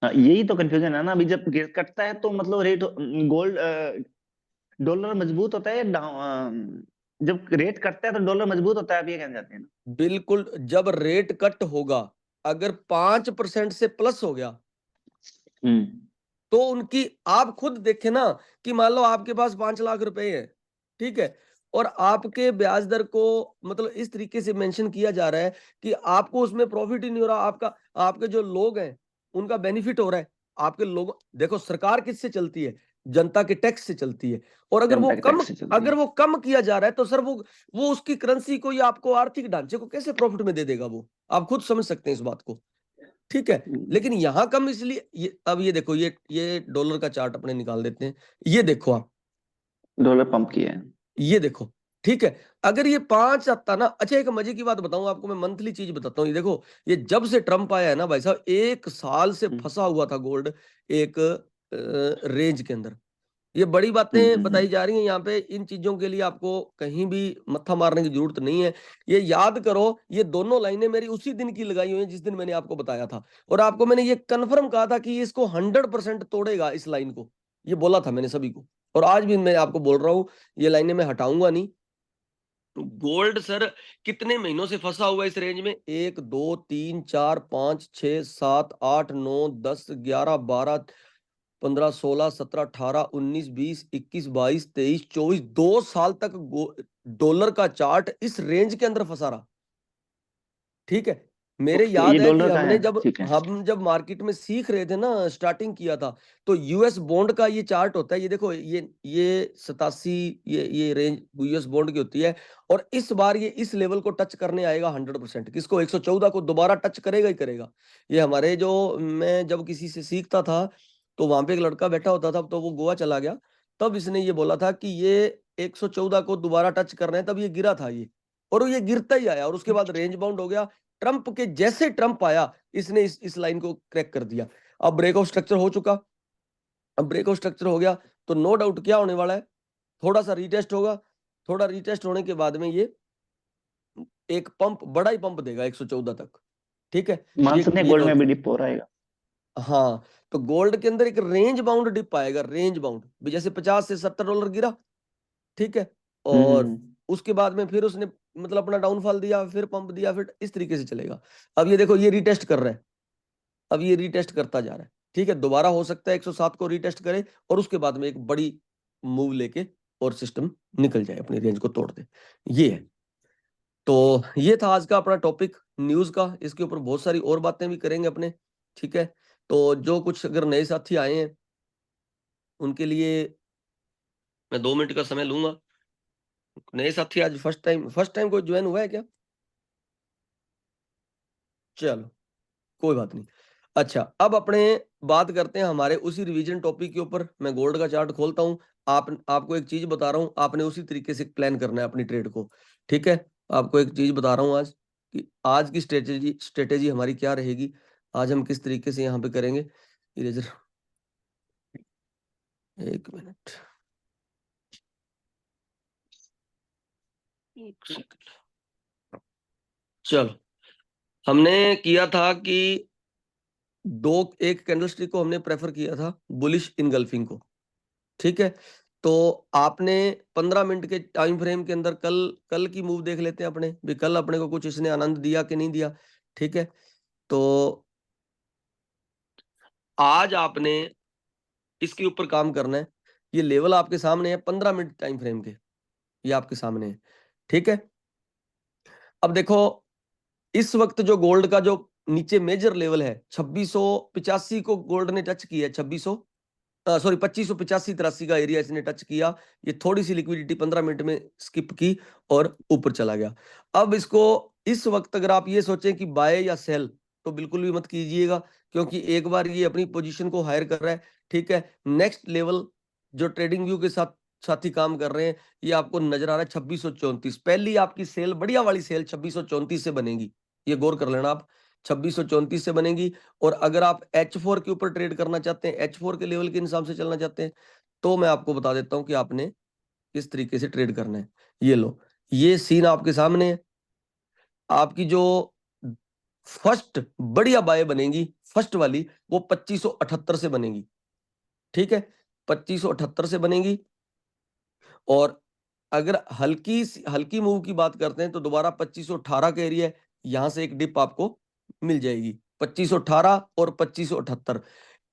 हाँ, यही तो कंफ्यूजन है ना, अभी जब कटता है तो मतलब रेट, गोल्ड डॉलर मजबूत होता है या जब रेट कटता है तो डॉलर मजबूत होता है, आप ये कहना चाहते हैं ना? बिल्कुल, जब रेट कट होगा, अगर 5% से प्लस हो गया, हम्म। तो उनकी, आप खुद देखें ना, कि मान लो आपके पास 5 लाख रुपए है, ठीक है, और आपके ब्याज दर को मतलब इस तरीके से मेंशन किया जा रहा है कि आपको उसमें प्रॉफिट ही नहीं हो रहा, आपके जो लोग हैं उनका बेनिफिट हो रहा है। आपके लोग, देखो सरकार किससे चलती है, जनता के टैक्स से चलती है। और जनता के टैक्स से चलती अगर है। वो कम किया जा रहा है तो सर वो उसकी करेंसी को या आपको आर्थिक ढांचे को कैसे प्रॉफिट में दे देगा वो, आप खुद समझ सकते हैं इस बात को। ठीक है, लेकिन यहां कम इसलिए, अब ये देखो, ये डॉलर का चार्ट अपने निकाल देते हैं। ये देखो आप, डॉलर पंप किया है। ये देखो, ठीक है। अगर ये 5 आता ना, अच्छा एक मजे की बात बताऊं आपको, मैं मंथली चीज बताता हूँ। ये देखो, ये जब से ट्रम्प आया है ना भाई साहब, 1 साल से हम्म, फंसा हुआ था गोल्ड एक रेंज के अंदर। ये बड़ी हम्म, बातें बताई जा रही हैं यहाँ पे, इन चीजों के लिए आपको कहीं भी मत्था मारने की जरूरत नहीं है। ये याद करो, ये दोनों लाइनें मेरी उसी दिन की लगाई हुई हैं जिस दिन मैंने आपको बताया था, और आपको मैंने ये कंफर्म कहा था कि ये इसको 100% तोड़ेगा इस लाइन को। ये बोला था मैंने सभी को, और आज भी मैं आपको बोल रहा हूँ, ये लाइनें मैं हटाऊंगा नहीं। गोल्ड सर कितने महीनों से फंसा हुआ है इस रेंज में, 1 2 3 4 5 6 7 8 9 10 11 12 15 16 17 18 19 20 21 22 23 24, 2 साल तक डॉलर का चार्ट इस रेंज के अंदर फंसा रहा। ठीक है, मेरे ओके, ये याद है कि डॉलर का हमने है, जब ठीक है। हम जब मार्केट में सीख रहे थे ना, स्टार्टिंग किया था, तो यूएस बॉन्ड का ये चार्ट होता है। ये देखो, ये 87, ये रेंज यूएस बॉन्ड की होती है। और इस बार ये इस लेवल को टच करने आएगा 100%, किसको, 114 को दोबारा टच करेगा ही करेगा। ये हमारे जो, मैं जब किसी से सीखता था तो वहां पे एक लड़का बैठा होता था, तो वो गोवा चला गया, तब इसने ये बोला था कि ये 114 को दोबारा टच कर रहे हैं, तब ये गिरा था ये, और ये गिरता ही आया, और उसके बाद रेंज बाउंड हो गया। ट्रंप के जैसे ट्रंप आया, इसने इस लाइन को क्रैक कर दिया। अब ब्रेक ऑफ स्ट्रक्चर हो चुका, अब ब्रेक ऑफ स्ट्रक्चर हो गया, तो नो डाउट क्या होने वाला है, थोड़ा सा रीटेस्ट होगा। थोड़ा रीटेस्ट होने के बाद में ये एक पंप, बड़ा ही पंप देगा 114 तक। ठीक है, मान सकते हैं ये गोल्ड में नोट भी कर। डिप हो रहेगा। हाँ, तो गोल्ड के अंदर एक रेंज बाउंड डिप आएगा, रेंज बाउंड भी, जैसे 50 से 70 डॉलर गिरा। ठीक है, और हम्म। उसके बाद में फिर उसने मतलब अपना डाउनफॉल दिया, फिर पंप दिया, फिर इस तरीके से चलेगा। अब ये देखो, ये रीटेस्ट कर रहा है, अब ये रीटेस्ट करता जा रहा है। ठीक है, दोबारा हो सकता है 107 को रीटेस्ट करे, और उसके बाद में एक बड़ी मूव लेके और सिस्टम निकल जाए, अपनी रेंज को तोड़ दे। ये है। तो ये था आज का अपना टॉपिक न्यूज का, इसके ऊपर बहुत सारी और बातें भी करेंगे अपने। ठीक है, तो जो कुछ अगर नए साथी आए हैं उनके लिए मैं 2 मिनट का समय लूंगा। नए साथी आज फर्स्ट टाइम कोई ज्वाइन हुआ है क्या? चलो, कोई बात नहीं। अच्छा, अब अपने बात करते हैं हमारे उसी रिवीजन टॉपिक के ऊपर। मैं गोल्ड का चार्ट खोलता हूं, आपको एक चीज बता रहा हूं, आपने उसी तरीके से प्लान करना है अपनी ट्रेड को। ठीक है, आपको एक चीज बता रहा हूं आज, कि आज की स्ट्रेटेजी हमारी क्या रहेगी, आज हम किस तरीके से यहाँ पे करेंगे। Eraser, 1 minute, 1 second. चलो, हमने किया था कि एक कैंडलस्टिक को हमने प्रेफर किया था बुलिश इनगल्फिंग को, ठीक है। तो आपने 15 मिनट के टाइम फ्रेम के अंदर कल की मूव देख लेते हैं अपने भी, कल अपने को कुछ इसने आनंद दिया कि नहीं दिया, ठीक है। तो आज आपने इसके ऊपर काम करना है। ये लेवल आपके सामने है 15 मिनट टाइम फ्रेम के, ये आपके सामने है, ठीक है। अब देखो इस वक्त जो गोल्ड का जो नीचे मेजर लेवल है 2685 को गोल्ड ने टच किया है, 2585 83 का एरिया इसने टच किया। ये थोड़ी सी लिक्विडिटी 15 मिनट में स्किप की और ऊपर चला गया। अब इसको इस वक्त अगर आप ये सोचें कि बाय या सेल, तो बिल्कुल भी मत कीजिएगा, क्योंकि एक बार ये अपनी पोजीशन को हायर कर रहा है, ठीक है। नेक्स्ट लेवल जो ट्रेडिंग व्यू के साथ साथी काम कर रहे हैं, ये आपको नजर आ रहा है 2634। पहली आपकी सेल, बढ़िया वाली सेल 2634 से बनेगी, ये गौर कर लेना आप, 2634 से बनेगी। और अगर आप H4 के ऊपर ट्रेड करना चाहते हैं, H4 के लेवल के हिसाब से चलना चाहते हैं, तो मैं आपको बता देता हूं कि आपने किस तरीके से ट्रेड करना है। ये लो, ये सीन आपके सामने है। आपकी जो फर्स्ट बढ़िया बाय बनेगी, फर्स्ट वाली, वो 2578 से बनेगी, ठीक है। 2578 से बनेगी। और अगर हल्की हल्की मूव की बात करते हैं तो दोबारा 2518 का एरिया है, यहां से एक डिप आपको मिल जाएगी 2518 और 2578।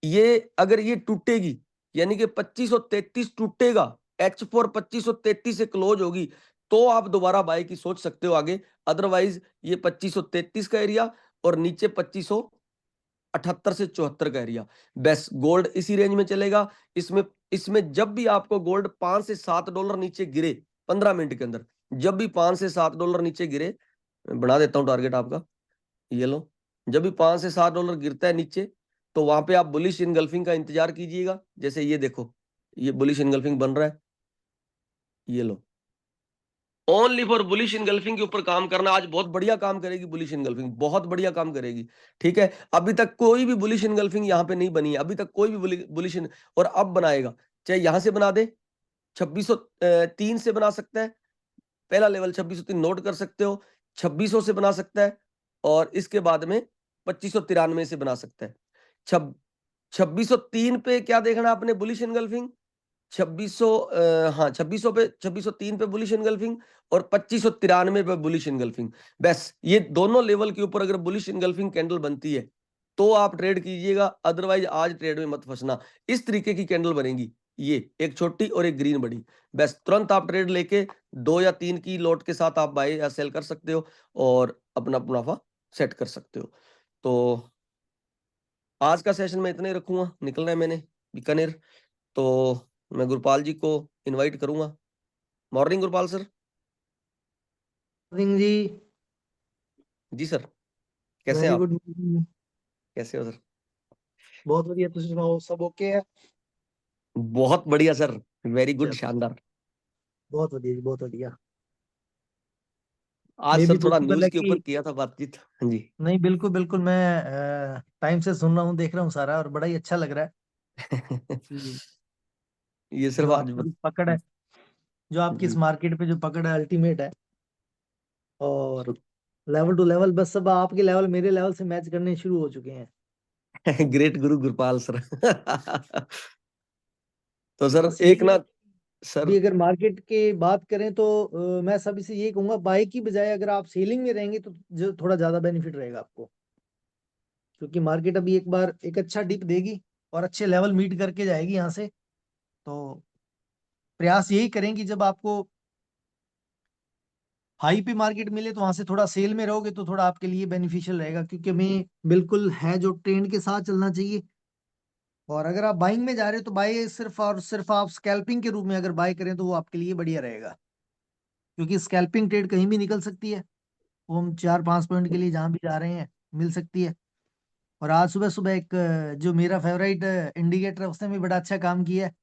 ये अगर ये टूटेगी, यानी कि 2533 टूटेगा, H4 2533 से क्लोज होगी, तो आप दोबारा बाय की सोच सकते हो आगे। अदरवाइज ये 2533 का एरिया और नीचे 2578 से 74 का एरिया, बस गोल्ड इसी रेंज में चलेगा। इसमें इसमें जब भी आपको गोल्ड $5 से $7 नीचे गिरे 15 मिनट के अंदर, जब भी $5 से $7 नीचे गिरे, मैं बना देता हूं टारगेट आपका, ये लो। जब भी $5 से $7 गिरता है नीचे, तो वहां पे आप बुलिश इनगल्फिंग का इंतजार कीजिएगा। जैसे ये देखो, ये बुलिश इनगल्फिंग बन रहा है, ये लो। ओनली फॉर बुलिश इनगल्फिंग के ऊपर काम करना। आज बहुत बढ़िया काम करेगी बुलिश इनगल्फिंग, बहुत बढ़िया काम करेगी, ठीक है। अभी तक कोई भी बुलिश इनगल्फिंग यहाँ पे नहीं बनी है, अभी तक कोई भी बुलिश इन, और अब बनाएगा, चाहे यहां से बना दे, 2603 से बना सकता है। पहला लेवल 2603 नोट कर सकते हो, 2600 से बना सकता है, और इसके बाद में 2593 से बना सकता है। छब 2603 पे क्या देखना आपने, बुलिश इनगल्फिंग। 2600 हाँ 2600 पे, 2603 पे बुलिश इनगल्फिंग, और 2593 पे बुलिश इनगल्फिंग। बस ये दोनों लेवल के ऊपर अगर बुलिश इनगल्फिंग कैंडल बनती है, तो आप ट्रेड कीजिएगा, अदरवाइज आज ट्रेड में मत फंसना। इस तरीके की कैंडल बनेगी, ये एक छोटी और एक ग्रीन बड़ी, बस तुरंत आप ट्रेड लेके 2 या 3 की लॉट के साथ आप बाय या सेल कर सकते हो, और अपना मुनाफा सेट कर सकते हो। तो आज का सेशन मैं इतना ही रखूंगा, निकलना है मैंने बीकानेर। तो मैं गुरपाल जी को इनवाइट करूंगा। Morning Gurpal sir. सिंह जी, जी सर, कैसे हैं वेरी आप? Good morning. कैसे हो सर? बहुत बढ़िया, तुम सुनाओ, सब ओके है? बहुत बढ़िया सर, वेरी गुड, चलो, शानदार। बहुत बढ़िया जी, बहुत बढ़िया। आज मे सर भी थोड़ा पॉसिबल न्यूज है के ऊपर कि किया था बातचीत, हाँ जी। नहीं, बिल्कुल बिल्कुल, मैं टाइम से सुन रहा हूँ, देख रहा हूँ सारा, और बड़ा ही अच्छा लग रहा है कि ये जो सिर्फ आज आपकी पकड़ है, जो आपकी इस जी। मार्केट पे जो पकड़ है, अल्टीमेट है। और लेवल टू लेवल, बस सब आपके लेवल मेरे लेवल से मैच करने शुरू हो चुके हैं। ग्रेट गुरु गुरपाल सर। तो सर बस यही एक ना है। सर, अभी अगर मार्केट की बात करें तो मैं सभी से यही कहूंगा, बाय की बजाय अगर आप सेलिंग में रहेंगे तो जो थोड़ा ज्यादा बेनिफिट रहेगा आपको, क्योंकि मार्केट अभी एक बार एक अच्छा डिप देगी और अच्छे लेवल मीट करके जाएगी यहाँ से। तो प्रयास यही करें कि जब आपको हाई पे मार्केट मिले तो वहां से थोड़ा सेल में रहोगे तो थोड़ा आपके लिए बेनिफिशियल रहेगा, क्योंकि हमें बिल्कुल है जो ट्रेंड के साथ चलना चाहिए। और अगर आप बाइंग में जा रहे हो तो बाय सिर्फ और सिर्फ आप स्कैल्पिंग के रूप में अगर बाय करें तो वो आपके लिए बढ़िया रहेगा, क्योंकि स्कैल्पिंग ट्रेड कहीं भी निकल सकती है। वो हम 4-5 पॉइंट के लिए जहां भी जा रहे हैं मिल सकती है। और आज सुबह सुबह एक जो मेरा फेवरेट इंडिकेटर है उसने भी बड़ा अच्छा काम किया है,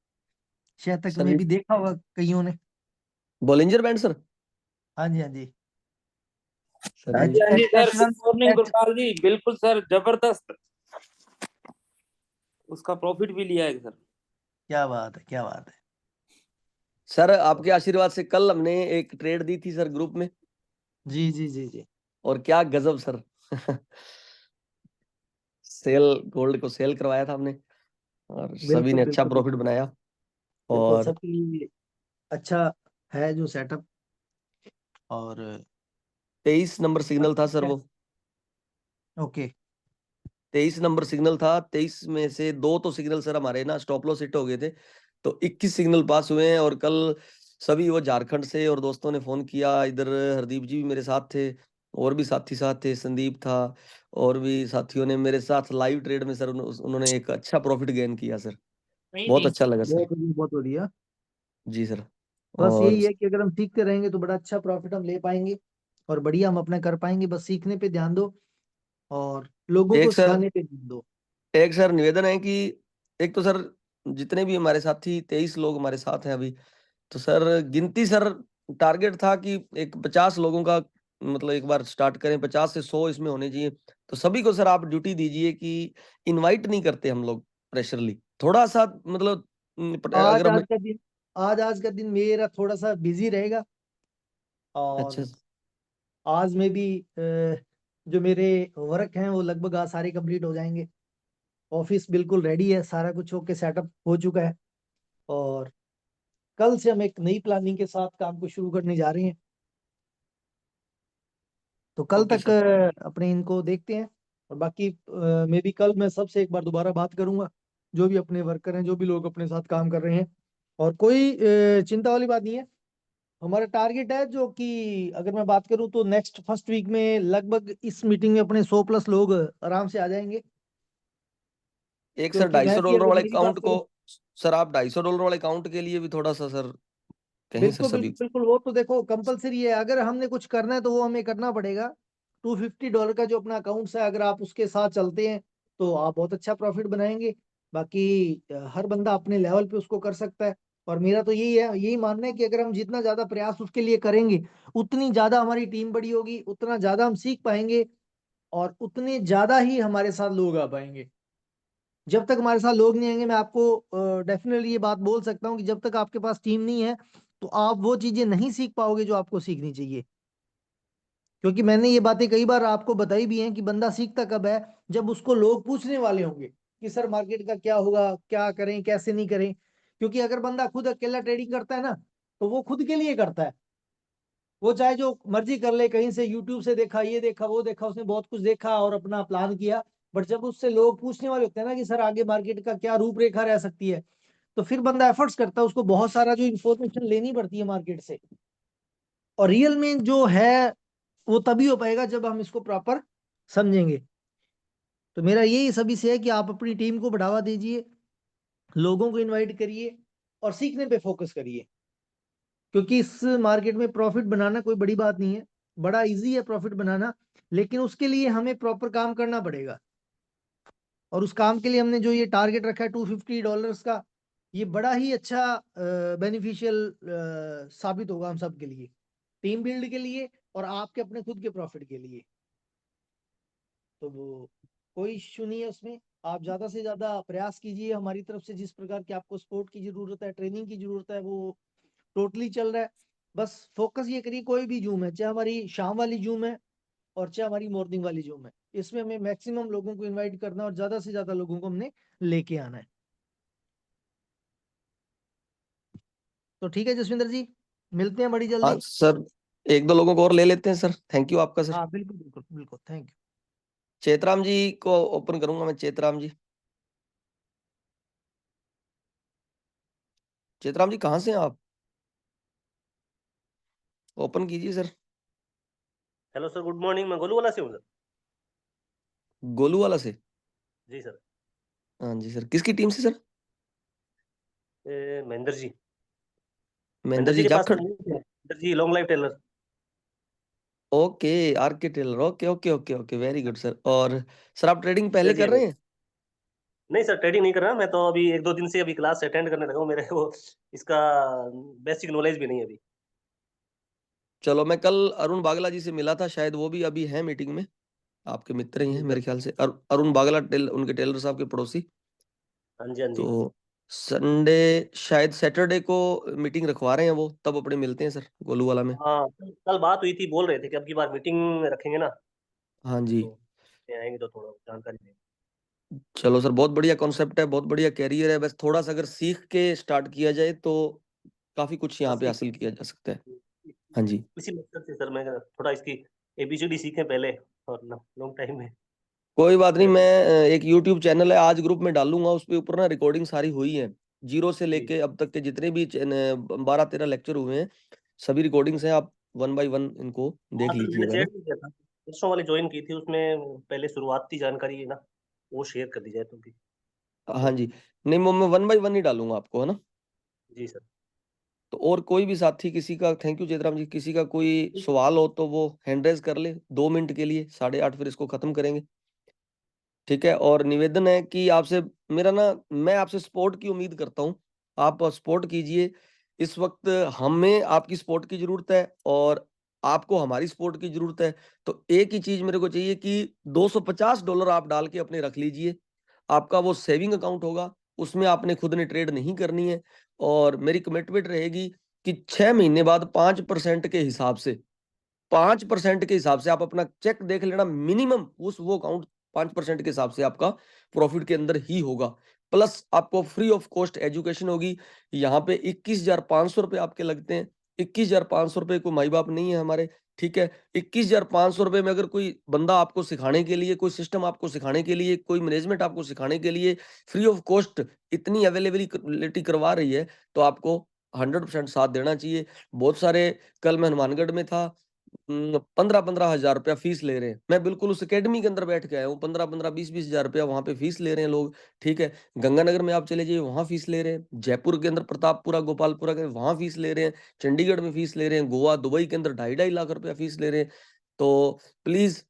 शायद तक सर में भी देखा होगा कईयों ने। Bollinger band sir. हाँ जी, हाँ जी। सर हाँ ये जी, हाँ जी सर, एच गुड वन मॉर्निंग एच गुरपाल जी। बिल्कुल सर, जबरदस्त। उसका प्रॉफिट भी लिया है सर। क्या बात है, क्या बात है। सर आपके आशीर्वाद से कल हमने एक ट्रेड दी थी सर ग्रुप में, जी जी जी जी। और क्या गजब सर। सेल गोल्ड को सेल करवाया था हमने और सभी बिल्कुल ने अच्छा बिल्कुल प्रॉफिट बिल्कुल बनाया। बिल्कुल और सबके लिए अच्छा है जो सेटअप। और 23 नंबर सिग्नल था सर वो। ओके 23 नंबर सिग्नल था। 23 में से 2 तो सिग्नल सर हमारे ना स्टॉप लॉस हिट हो गए थे, तो 21 सिग्नल पास हुए हैं। और कल सभी वो झारखंड से और दोस्तों ने फोन किया, इधर हरदीप जी भी मेरे साथ थे और भी साथी साथ थे, संदीप था और भी साथियों ने मेरे साथ लाइव ट्रेड में सर उन्होंने एक अच्छा प्रॉफिट गेन किया सर। बहुत अच्छा लगा सर। बहुत बढ़िया। जी सर। बस और यही है कि अगर हम सीखते रहेंगे तो बड़ा अच्छा प्रॉफिट हम ले पाएंगे और बढ़िया हम अपना कर पाएंगे। बस सीखने पे ध्यान दो और लोगों को एक सर सिखाने पे ध्यान दो। एक सर निवेदन है कि एक तो सर जितने भी हमारे साथी 23 लोग हमारे साथ हैं अभी, तो सर गिनती सर टारगेट था कि एक 50 लोगों का मतलब एक बार स्टार्ट करें, 50 से 100 इसमें होने चाहिए। तो सभी को सर आप ड्यूटी दीजिए कि इनवाइट नहीं करते हम लोग प्रेशरली, थोड़ा सा मतलब आज अगर हमें। आज का दिन आज का दिन मेरा थोड़ा सा बिजी रहेगा। अच्छा और आज में भी जो मेरे वर्क हैं वो लगभग आज सारे कंप्लीट हो जाएंगे। ऑफिस बिल्कुल रेडी है, सारा कुछ होके सेटअप हो चुका है। और कल से हम एक नई प्लानिंग के साथ काम को शुरू करने जा रहे हैं। तो कल ओके तक सर। अपने इनको देखते हैं। और बाकी मे बी कल मैं सबसे एक बार दोबारा बात करूंगा, जो भी अपने वर्कर हैं, जो भी लोग अपने साथ काम कर रहे हैं। और कोई चिंता वाली बात नहीं है। हमारा टारगेट है जो कि अगर मैं बात करूं तो नेक्स्ट फर्स्ट वीक में लगभग इस मीटिंग में अपने 100 प्लस लोग आराम से आ जाएंगे। एक सर क्योंकि मैं भी $250 अगर वाले मेरी बात अकाउंट को, करूं, सर आप $250 वाले अकाउंट के लिए भी थोड़ा सा सर कहें सर बिल्कुल सभी। बिल्कुल बिल्कुल वो तो देखो कंपलसरी है। अगर हमने कुछ करना है तो वो हमें करना पड़ेगा। $250 का जो अपना अकाउंट है, अगर आप उसके साथ चलते हैं तो आप बहुत अच्छा प्रॉफिट बनाएंगे। बाकी हर बंदा अपने लेवल पे उसको कर सकता है। और मेरा तो यही है, यही मानना है कि अगर हम जितना ज्यादा प्रयास उसके लिए करेंगे, उतनी ज्यादा हमारी टीम बड़ी होगी, उतना ज्यादा हम सीख पाएंगे और उतने ज्यादा ही हमारे साथ लोग आ पाएंगे। जब तक हमारे साथ लोग नहीं आएंगे, मैं आपको डेफिनेटली ये बात बोल सकता हूँ कि जब तक आपके पास टीम नहीं है तो आप वो चीजें नहीं सीख पाओगे जो आपको सीखनी चाहिए। क्योंकि मैंने ये बातें कई बार आपको बताई भी हैं कि बंदा सीखता कब है, जब उसको लोग पूछने वाले होंगे कि सर मार्केट का क्या होगा, क्या करें कैसे नहीं करें। क्योंकि अगर बंदा खुद अकेला ट्रेडिंग करता है ना, तो वो खुद के लिए करता है। वो चाहे जो मर्जी कर ले, कहीं से यूट्यूब से देखा, ये देखा, वो देखा, उसने बहुत कुछ देखा और अपना प्लान किया। बट जब उससे लोग पूछने वाले होते हैं ना कि सर आगे मार्केट का क्या रूपरेखा रह सकती है, तो फिर बंदा एफर्ट्स करता है, उसको बहुत सारा जो इन्फॉर्मेशन लेनी पड़ती है मार्केट से। और रियल में जो है वो तभी हो पाएगा जब हम इसको प्रॉपर समझेंगे। तो मेरा यही सभी से है कि आप अपनी टीम को बढ़ावा दीजिए, लोगों को इनवाइट करिए और सीखने पे फोकस करिए। क्योंकि इस मार्केट में प्रॉफिट बनाना कोई बड़ी बात नहीं है, बड़ा इजी है प्रॉफिट बनाना। लेकिन उसके लिए हमें प्रॉपर काम करना पड़ेगा। और उस काम के लिए हमने जो ये टारगेट रखा है $250 का, ये बड़ा ही अच्छा बेनिफिशियल साबित होगा हम सब के लिए, टीम बिल्ड के लिए और आपके अपने खुद के प्रॉफिट के लिए। तो वो कोई इश्यू नहीं है उसमें। आप ज्यादा से ज्यादा प्रयास कीजिए। हमारी तरफ से जिस प्रकार की आपको सपोर्ट की जरूरत है, ट्रेनिंग की जरूरत है, वो टोटली चल रहा है। बस फोकस ये करिए, कोई भी जूम है, चाहे हमारी शाम वाली जूम है और चाहे हमारी मॉर्निंग वाली जूम है, इसमें हमें मैक्सिमम लोगों को इनवाइट करना है और ज्यादा से ज्यादा लोगों को हमने लेके आना है। तो ठीक है जसविंदर जी, मिलते हैं बड़ी हाँ जल्दी। सर, एक दो लोगों को और ले लेते हैं सर। थैंक यू आपका सर। हाँ बिल्कुल बिल्कुल बिल्कुल, थैंक यू। चेतराम जी को ओपन करूंगा मैं। चेतराम जी, चेतराम जी कहाँ से हैं आप? ओपन कीजिए sir. Hello sir, good morning. मैं गोलू वाला से हूँ सर। गोलू वाला से? जी सर। हाँ जी सर, किसकी टीम से सर? महेंद्र जी। महेंद्र महेंद्र जी जी के पास Jakhar? Mahendra ji long life tailor. Okay, R K tailor. Okay okay okay okay, very good sir. और सर आप ट्रेडिंग जी पहले जी कर रहे हैं? नहीं सर, ट्रेडिंग नहीं कर रहा। मैं तो अभी एक दो दिन से अभी क्लास अटेंड करने लगा हूँ। मेरे को इसका बेसिक नॉलेज भी नहीं है अभी। चलो, मैं कल अरुण बागला जी से मिला था, शायद वो भी अभी हैं मीटिंग में। आपके मित्र ही जी हैं सर। मेरे ख्याल से। अरुण बागला उनके टेलर साहब के पड़ोसी। हाँ जी हाँ जी। तो संडे, शायद सैटरडे को मीटिंग रखवा रहे हैं वो, तब अपने मिलते हैं सर गोलू वाला में। हाँ, कल बात हुई थी, बोल रहे थे कि अब की बार मीटिंग रखेंगे ना। हाँ जी। तो में आएंगे तो थोड़ा जानकारी देंगे। चलो सर, बहुत बढ़िया कॉन्सेप्ट है, बहुत बढ़िया कैरियर है। बस थोड़ा सा अगर सीख के स्टार्ट किया जाए तो काफी कुछ यहाँ बस पे हासिल किया जा सकता है। हाँ जी, इसी मकसद से सर मैं थोड़ा इसकी ABCD सीखें पहले, और लॉन्ग टाइम में। कोई बात नहीं। मैं एक यूट्यूब चैनल है आज ग्रुप में डालूंगा, उस पे ऊपर ना रिकॉर्डिंग सारी हुई है, जीरो से लेके अब तक के जितने भी 12-13 लेक्चर हुए हैं, सभी रिकॉर्डिंग्स हैं। आप 1 बाय 1 इनको देख हाँ सर, मैंने लीजिएगा ना। चैट भी किया था, परसों वाली ज्वाइन की थी, उसमें पहले शुरुआती जानकारी है ना, वो शेयर कर दी जाए तो भी। हाँ जी, नहीं मैं 1 बाय 1 ही डालूंगा आपको, है ना। जी सर। तो और कोई भी साथी किसी का, थैंक यू चेतराम जी, किसी का कोई सवाल हो तो वो हैंड रेज कर ले 2 मिनट के लिए, 8:30 फिर इसको खत्म करेंगे। ठीक है, और निवेदन है कि आपसे मेरा ना, मैं आपसे सपोर्ट की उम्मीद करता हूँ, आप सपोर्ट कीजिए। इस वक्त हमें आपकी सपोर्ट की जरूरत है और आपको हमारी सपोर्ट की जरूरत है। तो एक ही चीज मेरे को चाहिए कि $250 आप डाल के अपने रख लीजिए। आपका वो सेविंग अकाउंट होगा, उसमें आपने खुद ने ट्रेड नहीं करनी है। और मेरी कमिटमेंट रहेगी कि 6 महीने बाद 5% के हिसाब से, 5% के हिसाब से आप अपना चेक देख लेना, मिनिमम उस वो अकाउंट 5% के हिसाब से आपका प्रॉफिट के अंदर ही होगा। प्लस आपको फ्री ऑफ कॉस्ट एजुकेशन होगी। यहाँ पे 21,500 रुपए आपके लगते हैं। 21,500 रुपए कोई माई बाप नहीं है हमारे। ठीक है, 21,500 रुपए में अगर कोई बंदा आपको सिखाने के लिए, कोई सिस्टम आपको सिखाने के लिए, कोई मैनेजमेंट आपको सिखाने के लिए फ्री ऑफ कॉस्ट इतनी अवेलेबिलिटी करवा रही है, तो आपको 100% साथ देना चाहिए। बहुत सारे, कल मैं हनुमानगढ़ में था, 15-15 हजार रुपया फीस ले रहे हैं। मैं बिल्कुल उस एकेडमी के अंदर बैठ के आया हूँ। 15-15, 20-20 हजार रुपया वहां पे फीस ले रहे हैं लोग। ठीक है, गंगानगर में आप चले जाइए, वहां फीस ले रहे हैं। जयपुर के अंदर प्रतापपुरा, गोपालपुरा के वहां फीस ले रहे हैं। चंडीगढ़ में फीस ले रहे हैं। गोवा, दुबई के अंदर 2.5-2.5 लाख रुपया फीस ले रहे हैं। तो प्लीज,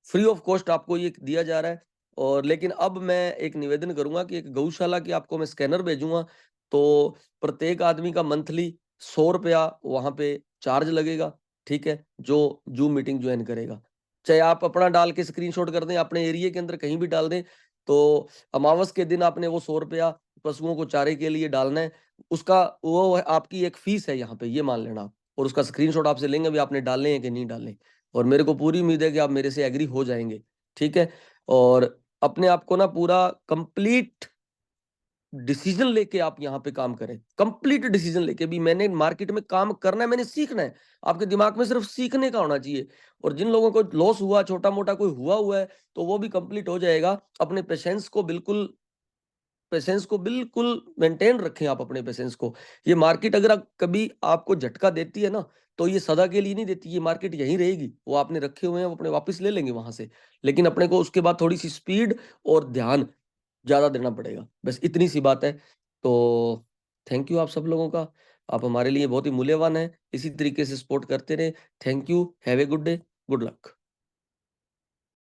फ्री ऑफ कॉस्ट आपको ये दिया जा रहा है। और लेकिन अब मैं एक निवेदन करूंगा कि एक गौशाला की आपको मैं स्कैनर भेजूंगा, तो प्रत्येक आदमी का मंथली 100 रुपया वहां पे चार्ज लगेगा। ठीक है, जो जूम मीटिंग ज्वाइन करेगा, चाहे आप अपना डाल के स्क्रीनशॉट कर दें, अपने एरिया के अंदर कहीं भी डाल दें, तो अमावस के दिन आपने वो 100 रुपया पशुओं को चारे के लिए डालना है। उसका वो आपकी एक फीस है यहाँ पे, ये मान लेना आप। और उसका स्क्रीनशॉट आपसे लेंगे भी आपने डालने हैं कि नहीं डालने। और मेरे को पूरी उम्मीद है कि आप मेरे से एग्री हो जाएंगे। ठीक है, और अपने आप को ना पूरा कंप्लीट डिसीजन लेके आप यहाँ पे काम करें। कंप्लीट डिसीजन लेके भी मैंने मार्केट में काम करना है, मैंने सीखना है। आपके दिमाग में सिर्फ सीखने का होना चाहिए। और जिन लोगों को लॉस हुआ, छोटा मोटा कोई हुआ है, तो वो भी कंप्लीट हो जाएगा। अपने पेशेंस को बिल्कुल मेंटेन रखें आप, अपने पेशेंस को। ये मार्केट अगर कभी आपको झटका देती है ना, तो ये सदा के लिए नहीं देती। ये मार्केट यहीं रहेगी, वो आपने रखे हुए हैं, वो अपने वापस ले लेंगे वहां से। लेकिन अपने को उसके बाद थोड़ी सी स्पीड और ध्यान ज्यादा देना पड़ेगा, बस इतनी सी बात है। तो थैंक यू आप सब लोगों का, आप हमारे लिए बहुत ही मूल्यवान है। इसी तरीके से सपोर्ट करते रहे। Thank you, have a good day, good luck.